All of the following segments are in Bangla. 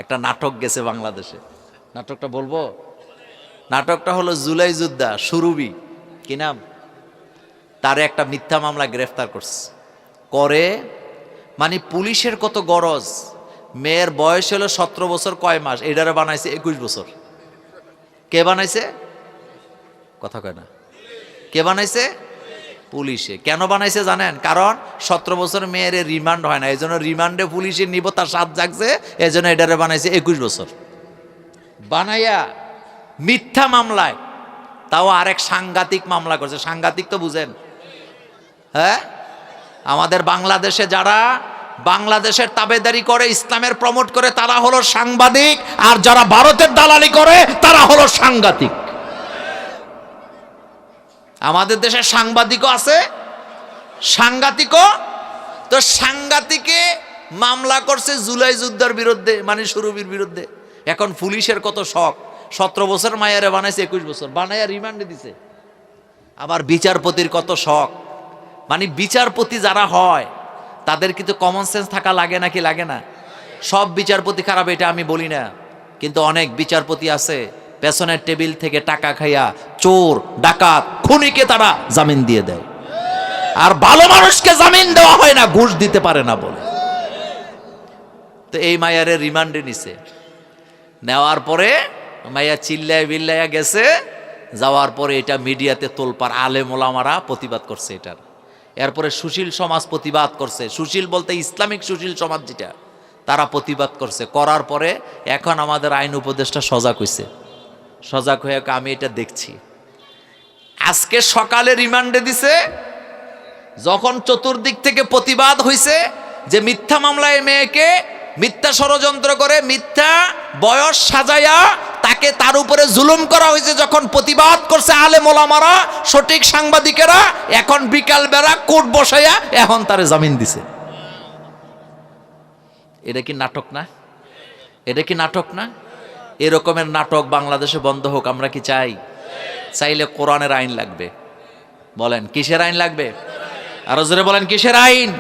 একটা নাটক গেছে বাংলাদেশে, নাটকটা বলবো? নাটকটা হলো জুলাই যোদ্ধা সুরুবি, কি নাম তারে একটা মিথ্যা মামলা গ্রেফতার করছে করে। মানে পুলিশের কত গরজ, মেয়ের বয়স হলো 17 বছর কয় মাস, এটারে বানাইছে 21 বছর। কে বানাইছে? কথা কয় না, কে বানাইছে? পুলিশে। কেন বানাইছে জানেন? কারণ 17 বছর মেয়ের রিমান্ড হয় না, এই জন্য রিমান্ডে পুলিশে নিব, তার সাথ জাগছে, এই জন্য এটারে বানাইছে 21 বছর। বানাইয়া মিথ্যা মামলায়, তাও আরেক সাংঘাতিক মামলা করছে। সাংঘাতিক তো বুঝেন? হ্যাঁ, আমাদের বাংলাদেশে যারা বাংলাদেশের তাবেদারি করে, ইসলামের প্রমোট করে, তারা হলো সাংবাদিক, আর যারা ভারতের দালালি করে তারা হলো সাংঘাতিক। আমাদের দেশে সাংবাদিকও আছে, সাংঘাতিকও। তো সাংঘাতিকে মামলা করছে জুলাই যোদ্ধার বিরুদ্ধে, মানে সুরবির বিরুদ্ধে। এখন পুলিশের কত শখ, 17 বছর মায়েরে বানাইছে 21 বছর, বানাইয়া রিমান্ডে দিছে। আবার বিচারপতির কত শখ, মানে বিচারপতি যারা হয় তাদের কিন্তু কমন সেন্স থাকা লাগে নাকি লাগে না? সব বিচারপতি খারাপ এটা আমি বলি না, কিন্তু অনেক বিচারপতি আছে পেছনের টেবিল থেকে টাকা খাইয়া চোর ডাকাত খুনিকে তারা জামিন দিয়ে দেয়, আর ভালো মানুষকে জামিন দেওয়া হয় না, ঘুষ দিতে পারে না বলে। তো এই মায়ারে রিমান্ডে নিছে, নেওয়ার পরে মাইয়া চিল্লায় বিল্লাইয়া গেছে। যাওয়ার পরে এটা মিডিয়াতে তোলপাড়, আলেম ওলামারা প্রতিবাদ করছে এটার। এরপরে সুশীল সমাজ প্রতিবাদ করছে, সুশীল বলতে ইসলামিক সুশীল সমাজ যেটা, তারা প্রতিবাদ করছে। করার পরে এখন আমাদের আইন উপদেষ্টা সজাগ হয়েছে, সজাগ হয়ে আমি এটা দেখছি। আজকে সকালে রিমান্ডে দিছে, যখন চতুর্দিক থেকে প্রতিবাদ হয়েছে যে মিথ্যা মামলায় মেয়েকে মিথ্যা ষড়যন্ত্র করে মিথ্যা বয়স সাজাইয়া তাকে তার উপরে জুলুম করা হয়েছে, যখন প্রতিবাদ করছে আলেম ওলামারা, সঠিক সাংবাদিকেরা, এখন বিকাল বেলা কোর্ট বসাইয়া এখন তারে জামিন দিছে। এটা কি নাটক না? এটা কি নাটক না? এরকমের নাটক বাংলাদেশে বন্ধ হোক, আমরা কি চাই? চাইলে কোরআনের আইন লাগবে। বলেন কিসের আইন লাগবে? আরো জোরে বলেন কিসের আইন?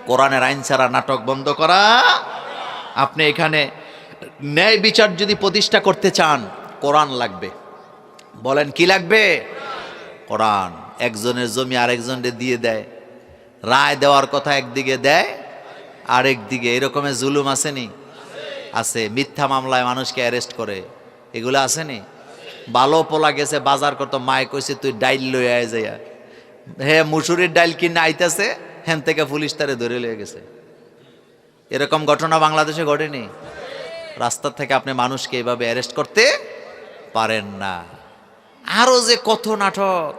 কোরআনের আইন ছাড়া নাটক বন্ধ করা। আপনি এখানে ন্যায় বিচার যদি প্রতিষ্ঠা করতে চান, কোরআন লাগবে। বলেন কি লাগবে? কোরআন। একজনের জমি আরেকজনকে দিয়ে দেয়, রায় দেওয়ার কথা একদিকে দেয়, আরেক দিকে এরকমের জুলুম আসেনি? আছে। মিথ্যা মামলায় মানুষকে অ্যারেস্ট করে, এগুলো আসেনি? ভালো পোলা গেছে বাজার করতো, মায় কইছে তুই ডাইল লই আয় যাইয়া, হে মুসুরির ডাইল কিনে আইতাছে, হেন থেকে পুলিশ তারে ধরে লয়ে গেছে। এরকম ঘটনা বাংলাদেশে ঘটেনি? রাস্তা থেকে আপনি মানুষকে এভাবে অ্যারেস্ট করতে পারেন না। আরো যে কত নাটক,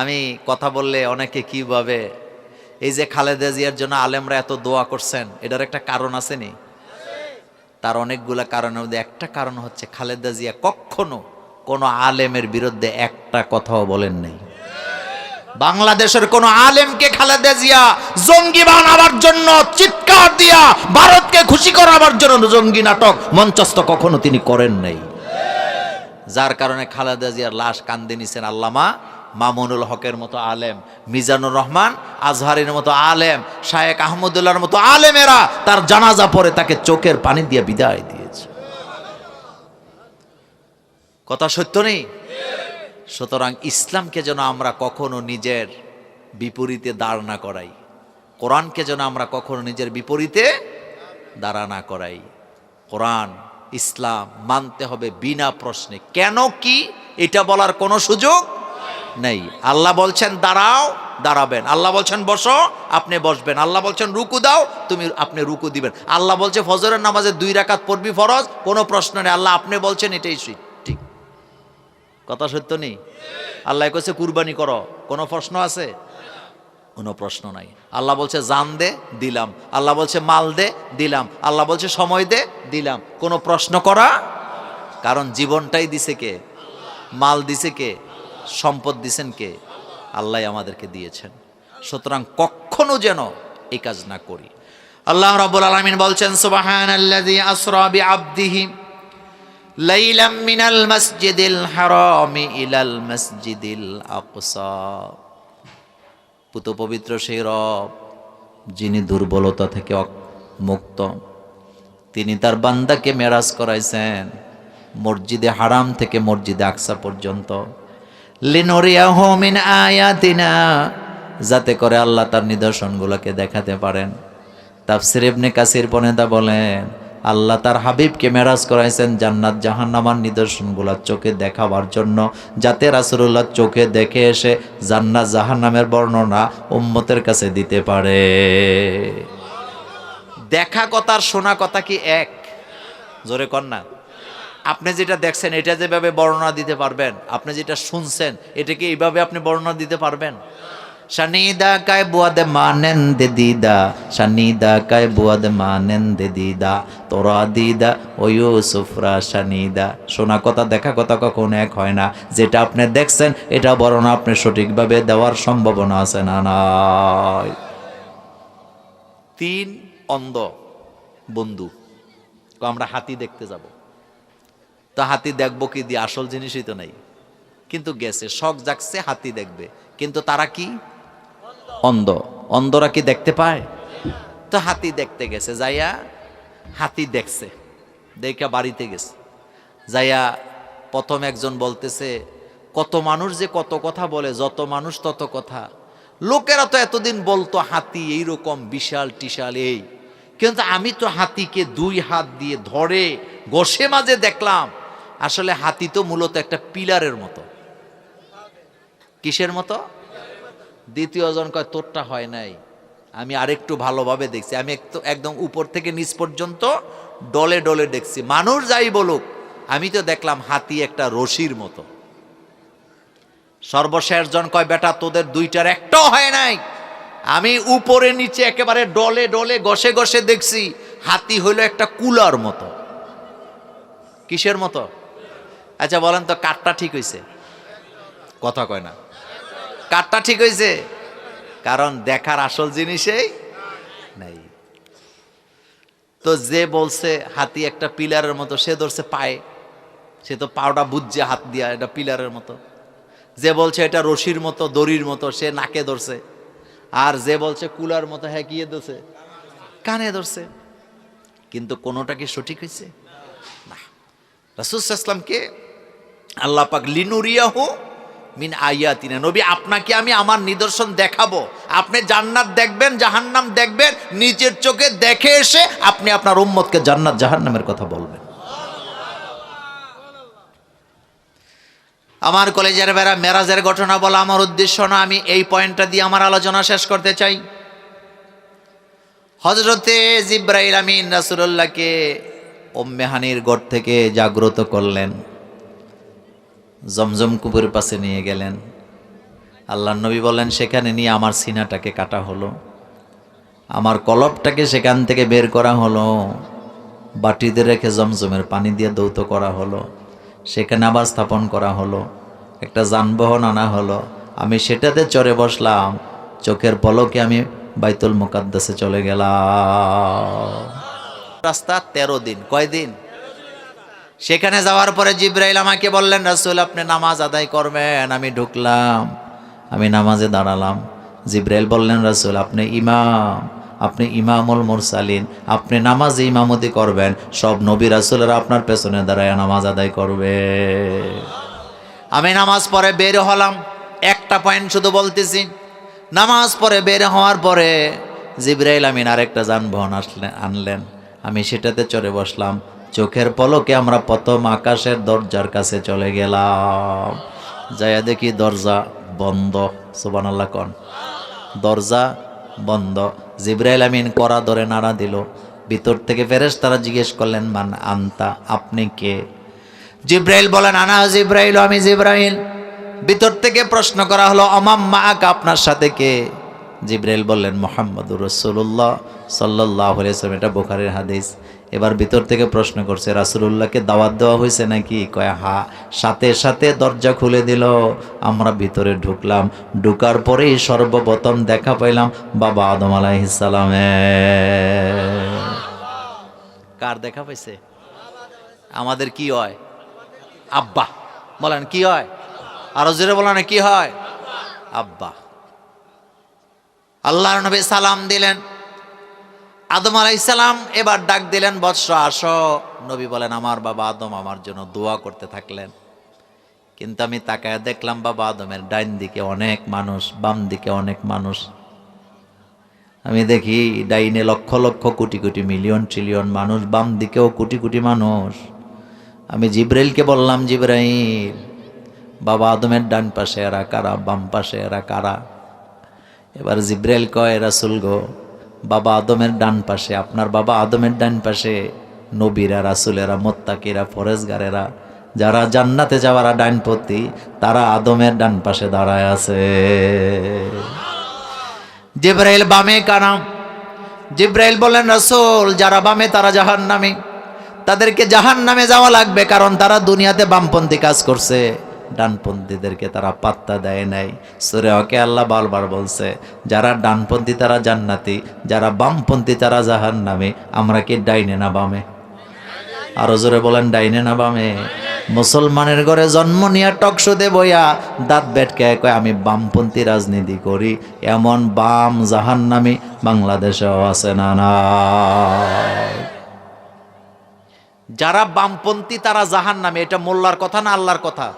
আমি কথা বললে অনেকে কি ভাবে, এই যে খালেদা জিয়ার জন্য আলেমরা এত দোয়া করছেন, এটার একটা কারণ আসেনি? তার অনেকগুলা কারণের মধ্যে একটা কারণ হচ্ছে খালেদা জিয়া কখনো কোনো আলেমের বিরুদ্ধে একটা কথাও বলেন নাই। বাংলাদেশের কোন আলেমকে খালেদা জিয়া জঙ্গি বানাবার জন্য চিৎকার দিয়া ভারতকে খুশি করাবার জন্য জঙ্গি নাটক মঞ্চস্থ কখনো তিনি করেন নাই। যার কারণে খালেদা জিয়ার লাশ কান্দে নিছেন আল্লামা মামুনুল হকের মতো আলেম, মিজানুর রহমান আজহারের মতো আলেম, শায়েখ আহমদুল্লাহর মতো আলেমেরা তার জানাজা পরে তাকে চোখের পানি দিয়ে বিদায় দিয়েছে। কথা সত্য নেই? সুতরাং ইসলামকে যেন আমরা কখনো নিজের বিপরীতে দাঁড় না করাই, কোরআনকে যেন আমরা কখনো নিজের বিপরীতে দাঁড়া না করাই। কোরআন ইসলাম মানতে হবে বিনা প্রশ্নে। কেন কি এটা বলার কোনো সুযোগ নেই। আল্লাহ বলছেন দাঁড়াও, দাঁড়াবেন। আল্লাহ বলছেন বসো, আপনি বসবেন। আল্লাহ বলছেন রুকু দাও, আপনি রুকু দিবেন। আল্লাহ বলছে ফজরের নামাজে 2 রাকাত পড়বি ফরজ, কোনো প্রশ্ন নেই। আল্লাহ আপনি বলছেন এটাই ঠিক। কথা সত্য নেই? আল্লাহ কইছে কুরবানি করো, কোনো প্রশ্ন আছে? কোনো প্রশ্ন নাই। আল্লাহ বলছে জান দে, দিলাম। আল্লাহ বলছে মাল দে, দিলাম। আল্লাহ বলছে সময় দে, দিলাম। কোনো প্রশ্ন করা? কারণ জীবনটাই দিছে কে? মাল দিছে কে? সম্পদ দিছেন কে? আল্লাহ আমাদেরকে দিয়েছেন। সুতরাং কখনো যেন এই কাজ না করি। আল্লাহ রাব্বুল আলামিন বলছেন সুবহানাল্লাযী আসরা বিআবদিহি লাইলাম মিনাল মাসজিদিল হারামি ইলাল মাসজিদিল আকসা। পুত পবিত্র সেই রব যিনি দুর্বলতা থেকে মুক্ত, তিনি তার বান্দাকে মেরাজ করাইছেন মসজিদে হারাম থেকে মসজিদে আকসা পর্যন্ত, লিনুরিয়াহু মিন আয়াতিনা, যাতে করে আল্লাহ তার নিদর্শনগুলোকে দেখাতে পারেন। তাফসীর ইবনে কাসির পনেদা বলেন, আল্লাহ তার হাবিবকে মেরাজ করাইছেন জান্নাত জাহান্নামের নিদর্শনগুলো চোখে দেখাবার জন্য, যাতে রাসূলুল্লাহ চোখে দেখে এসে জান্নাত জাহান্নামের বর্ণনা উম্মতের কাছে দিতে পারে। দেখা কথা আর শোনা কথা কি এক? জোরে কর না। আপনি যেটা দেখছেন এটা যেভাবে বর্ণনা দিতে পারবেন, আপনি যেটা শুনছেন এটাকে এইভাবে আপনি বর্ণনা দিতে পারবেন? শানিদা কায় বুয়াদে মানেন দে দিদা, শানিদা কায় বুয়াদে মানেন দে দিদা, তোরা দিদা ও ইউসুফরা শানিদা। শোনা কথা দেখা কথা কখনো এক হয় না। যেটা আপনি দেখছেন এটা বর্ণনা আপনি সঠিকভাবে দেওয়ার সম্ভাবনা আছে না নাই? 3 অন্ধ বন্ধু, আমরা হাতি দেখতে যাব। তো হাতি দেখবো কি দিয়ে? আসল জিনিসই তো নাই, কিন্তু গেছে, শখ জাগছে হাতি দেখবে, কিন্তু তারা কি অন্ধ। অন্ধরা কি দেখতে পায়? তো হাতি দেখতে গেছে, যাইয়া হাতি দেখছে, দেখা বাড়িতে গেছে, যাইয়া প্রথম একজন বলতেছে, কত মানুষ যে কত কথা বলে, যত মানুষ তত কথা। লোকেরা তো এতদিন বলতো হাতি এইরকম বিশাল টিশাল এই, কিন্তু আমি তো হাতিকে 2 হাত দিয়ে ধরে ঘষে মাঝে দেখলাম। আসলে হাতি তো মূলত একটা পিলারের মতো। কিসের মতো? দ্বিতীয় জন কয়, তোরটা হয় নাই, আমি আরেকটু ভালোভাবে দেখছি, আমি একদম উপর থেকে নিচ পর্যন্ত ডলে ডলে দেখছি। মানুষ যাই বলুক, আমি তো দেখলাম হাতি একটা রশির মতো। সর্বশেষ জন কয়, বেটা তোদের 2টার একটাও হয় নাই, আমি উপরে নিচে একেবারে ডলে ডলে ঘষে ঘষে দেখছি, হাতি হইল একটা কুলার মতো। কিসের মতো? আচ্ছা বলেন তো, কাঠটা ঠিক হইছে? কথা কয় না। কাঠটা ঠিক হইছে, কারণ দেখার আসল জিনিসই নাই। তো যে বলছে হাতি একটা পিলারের মতো, সে ধরছে পায়ে, সে তো পাওটা বুঝছে হাত দিয়া এটা পিলারের মতো। যে বলছে এটা রশির মতো দড়ির মতো, সে নাকে ধরছে। আর যে বলছে কুলার মতো, হ্যাঁ কি ধরছে? কানে ধরছে। কিন্তু কোনোটা কি সঠিক হয়েছে? না। রাসূল সাল্লাল্লাহু আলাইহি ওয়াসাল্লামকে আল্লাহ পাক লিনুরিয়াহু মিন আয়াতিনা, নবী আপনাকে আমি আমার নিদর্শন দেখাবো, আপনি জান্নাত দেখবেন জাহান্নাম দেখবেন, নিজের চোখে দেখে এসে আপনি আপনার উম্মতকে জান্নাত জাহান্নামের কথা বলবেন। আমার কলেজের বেড়া মেরাজের ঘটনা বলা আমার উদ্দেশ্য না, আমি এই পয়েন্টটা দিয়ে আমার আলোচনা শেষ করতে চাই। হযরতে জিবরাইল আমিন রাসূলুল্লাহকে উম্মে হানির ঘর থেকে জাগ্রত করলেন, জমজম কূপের পাশে নিয়ে গেলেন। আল্লাহর নবী বলেন, সেখানে নিয়ে আমার সিনাটাকে কাটা হলো, আমার কলবটাকে সেখান থেকে বের করা হলো, বাটিতে রেখে জমজমের পানি দিয়ে দৌত করা হলো, সেখানে আবার স্থাপন করা হলো, একটা যানবাহন আনা হলো, আমি সেটাতে চড়ে বসলাম, চোখের পলকে আমি বাইতুল মুকাদ্দাসে চলে গেলাম। রাস্তা 13 দিন। কয়দিন? সেখানে যাওয়ার পরে জিবরাইল আমাকে বললেন, রাসূল আপনি নামাজ আদায় করবেন। আমি ঢুকলাম, আমি নামাজে দাঁড়ালাম। জিবরাইল বললেন, রাসূল আপনি ইমাম, আপনি ইমামুল মুরসালিন, আপনি নামাজে ইমামতি করবেন, সব নবী রাসূলেরা আপনার পেছনে দাঁড়ায় নামাজ আদায় করবে। আমি নামাজ পড়ে বের হলাম, একটা পয়েন্ট শুধু বলতেছি। নামাজ পড়ে বের হওয়ার পরে জিবরাইল আমিন আরেকটা যানবাহন আনলেন, আমি সেটাতে চড়ে বসলাম, চোখের পলকে আমরা প্রথম আকাশের দরজার কাছে চলে গেলাম। যাইয়া দেখি দরজা বন্ধ। সুবহানাল্লাহ কোন? দরজা বন্ধ। জিবরাইল আমিন কড়া ধরে নাড়া দিল। ভিতর থেকে ফেরেশতারা জিজ্ঞেস করলেন, মান আনতা, আপনি কে? জিবরাইল বলেন, আনা জিবরাইল, আমি জিবরাইল। ভিতর থেকে প্রশ্ন করা হলো, আমাম মাআক, আপনার সাথে কে? জিবরাইল বললেন, মুহাম্মাদুর রাসূলুল্লাহ সাল্লাল্লাহু আলাইহি ওয়াসাল্লাম। এটা বুখারীর হাদিস। এবার ভিতর থেকে প্রশ্ন করছে, রাসূলুল্লাহকে দাওয়াত দেওয়া হয়েছে নাকি? কয় হ্যাঁ। সাথে সাথে দরজা খুলে দিল, আমরা ভিতরে ঢুকলাম। ঢুকার পরেই সর্বপ্রথম দেখা পাইলাম বাবা আদম আলাইহিস সালামের। কার দেখা পাইছে? আমাদের কি হয়? আব্বা। বলেন কি হয়? আরো জোরে বলেন কি হয়? আব্বা। আল্লাহর নবী সালাম দিলেন। আদম আলাইহিস সালাম এবার ডাক দিলেন, বৎস আসো। নবী বলেন, আমার বাবা আদম আমার জন্য দোয়া করতে থাকলেন। কিন্তু আমি তাকায় দেখলাম বাবা আদমের ডাইন দিকে অনেক মানুষ, বাম দিকে অনেক মানুষ। আমি দেখি ডাইনে লক্ষ লক্ষ কোটি কোটি মিলিয়ন ট্রিলিয়ন মানুষ, বাম দিকেও কোটি কোটি মানুষ। আমি জিব্রাইলকে বললাম, জিব্রাইল, বাবা আদমের ডান পাশে এরা কারা, বাম পাশে এরা কারা? এবার জিব্রাইল কয়, রাসূল গো, বাবা আদমের ডান পাশে, আপনার বাবা আদমের ডান পাশে নবীরা, রাসূলেরা, মুত্তাকিরা, ফরেজগারেরা, যারা জান্নাতে যাওয়ারা ডানপন্থী, তারা আদমের ডান পাশে দাঁড়ায় আছে। জিব্রাইল বামে কারা? জিব্রাইল বলেন, রাসূল, যারা বামে তারা জাহান্নামী, তাদেরকে জাহান্নামে যাওয়া লাগবে, কারণ তারা দুনিয়াতে বামপন্থী কাজ করছে, ডানপন্থীদেরকে তারা পাত্তা দেয় নাই। সূরা ওকে আল্লাহ বারবার বলছে, যারা ডানপন্থী তারা জান্নাতি, যারা বামপন্থী তারা জাহান্নামী। আমরা কি ডাইনে না বামে? আরো জোরে বলেন, ডাইনে না বামে? মুসলমানের ঘরে জন্ম নিয়ে টকশোতে বইয়া দাঁত বেটকে কয় আমি বামপন্থী রাজনীতি করি, এমন বাম জাহান্নামী বাংলাদেশেও আছে না? না, যারা বামপন্থী তারা জাহান্নামী, এটা মোল্লার কথা না আল্লাহর কথা?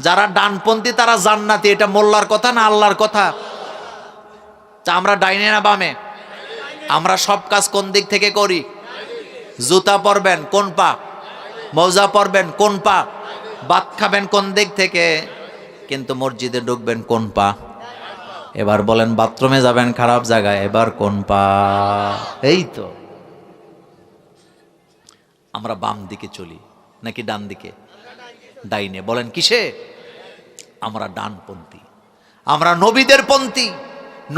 যারা ডানপন্থী তারা জান্নাতি, এটা মোল্লার কথা না আল্লাহর কথা? তা আমরা ডাইনে না বামে? আমরা সব কাজ কোন দিক থেকে করি? জুতা পরবেন কোন পা, মৌজা পরবেন কোন পা, ভাত খাবেন কোন দিক থেকে, কিন্তু মসজিদে ঢুকবেন কোন পা? এবার বলেন, বাথরুমে যাবেন খারাপ জায়গায়, এবার কোন পা? এই তো আমরা বাম দিকে চলি নাকি ডান দিকে? ডাইনে। বলেন কিসে? আমরা ডানপন্থী, আমরা নবীদের পন্থী।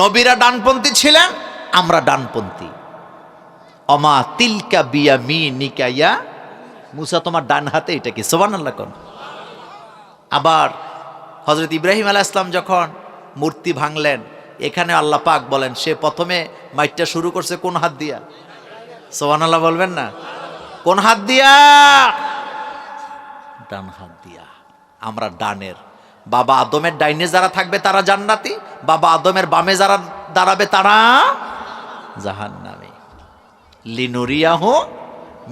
নবীরা ডানপন্থী ছিলেন, আমরা ডানপন্থী। অমা তিলকা বিয়ামিনিকা ইয়া মুসা, তোমার ডান হাতে এটা কি? সুবহানাল্লাহ কোন। আবার হযরত ইব্রাহিম আলাইহিস সালাম যখন মূর্তি ভাঙলেন, এখানে আল্লাহ পাক বলেন, সে প্রথমে মাইটটা শুরু করছে কোন হাত দিয়া? সুবহানাল্লাহ বলবেন না? কোন হাত দিয়া? ডান হাত দিয়া। আমরা ডানের। বাবা আদমের ডাইনে যারা থাকবে তারা জান্নাতি, বাবা আদমের বামে যারা দাঁড়াবে তারা জাহান্নামী। লিনুরিয়াহু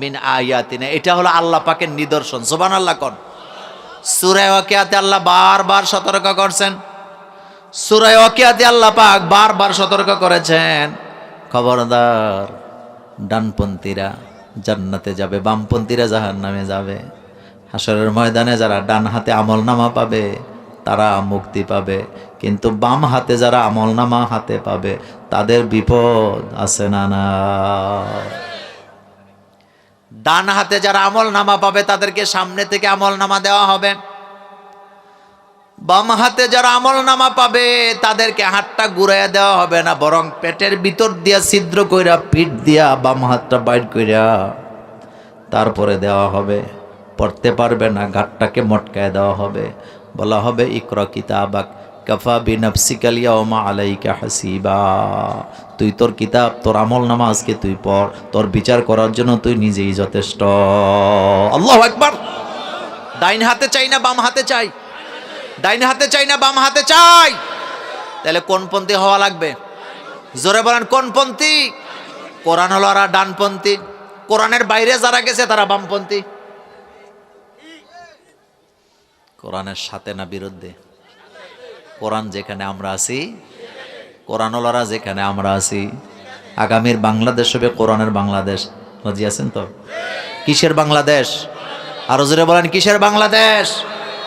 মিন আয়াতিনা, এটা হলো আল্লাহ পাকের নিদর্শন। সুবহানাল্লাহ কোন। সূরা ওয়াকিয়াতে আল্লাহ বারবার সতর্ক করছেন, সূরা ওয়াকিয়াতে আল্লাহ পাক বারবার সতর্ক করেছেন, খবরদার, ডানপন্থীরা জান্নাতে যাবে, বামপন্থীরা জাহান্নামে যাবে। হাসরের ময়দানে যারা ডান হাতে আমলনামা পাবে তারা মুক্তি পাবে, কিন্তু বাম হাতে যারা আমলনামা হাতে পাবে তাদের বিপদ আছে না? না, ডান হাতে যারা আমলনামা পাবে তাদেরকে সামনে থেকে আমলনামা দেওয়া হবে, বাম হাতে যারা আমলনামা পাবে তাদেরকে হাতটা ঘুরাইয়া দেওয়া হবে না, বরং পেটের ভিতর দিয়া ছিদ্র কইরা, পিঠ দিয়া বাম হাতটা বাইর কইরা তারপরে দেওয়া হবে। পড়তে পারবে না, ঘাটটাকে মটকায় দেওয়া হবে, বলা হবে ইকরা কিতাবাক কাফা বিনাফসিকাল ইয়াউমা আলাইকা হাসিবা, তুই তোর কিতাব, তোর আমলনামা আজকে তুই পড়, তোর বিচার করার জন্য তুই নিজেই যথেষ্ট। আল্লাহু আকবার। ডাইন হাতে চাই না বাম হাতে চাই? ডাইন হাতে চাই না বাম হাতে চাই? তাহলে কোন পন্থী হওয়া লাগবে? জোরে বলেন, কোন পন্থী? কোরআন হলো আর ডানপন্থী, কোরআনের বাইরে যারা গেছে তারা বামপন্থী। কোরআনের সাথে না বিরুদ্ধে? কোরআন যেখানে আমরা আছি, কোরআনওয়ালারা যেখানে আমরা আছি, আগামীর বাংলাদেশ হবে কোরআনের বাংলাদেশ। রাজি আছেন তো? কিসের বাংলাদেশ? আরো জোরে বলেন, কিসের বাংলাদেশ?